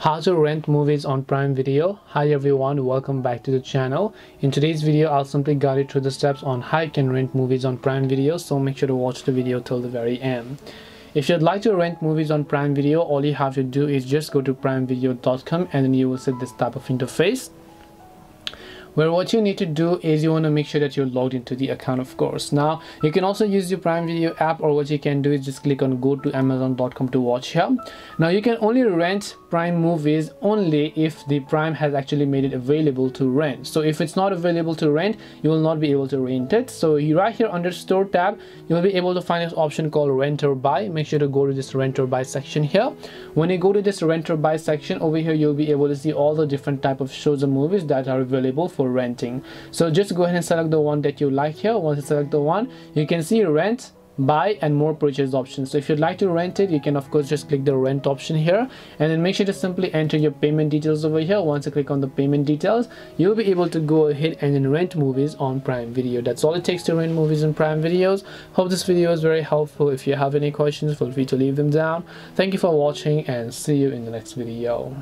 How to rent movies on Prime Video. Hi everyone, welcome back to the channel. In today's video I'll simply guide you through the steps on how you can rent movies on Prime Video, so make sure to watch the video till the very end. If you'd like to rent movies on Prime Video, all you have to do is just go to primevideo.com and then you will see this type of interface, where what you need to do is you want to make sure that you're logged into the account, of course. Now you can also use your Prime Video app, or what you can do is just click on go to amazon.com to watch here. Now you can only rent Prime movies only if the Prime has actually made it available to rent. So if it's not available to rent, you will not be able to rent it. So right here under store tab, you will be able to find this option called rent or buy. Make sure to go to this rent or buy section here. When you go to this rent or buy section, over here you'll be able to see all the different type of shows and movies that are available for renting. So just go ahead and select the one that you like here. Once you select the one, you can see rent, buy and more purchase options. So if you'd like to rent it, you can of course just click the rent option here, and then make sure to simply enter your payment details over here. Once you click on the payment details, you'll be able to go ahead and then rent movies on Prime Video. That's all it takes to rent movies on Prime Videos. Hope this video is very helpful. If you have any questions, feel free to leave them down. Thank you for watching and see you in the next video.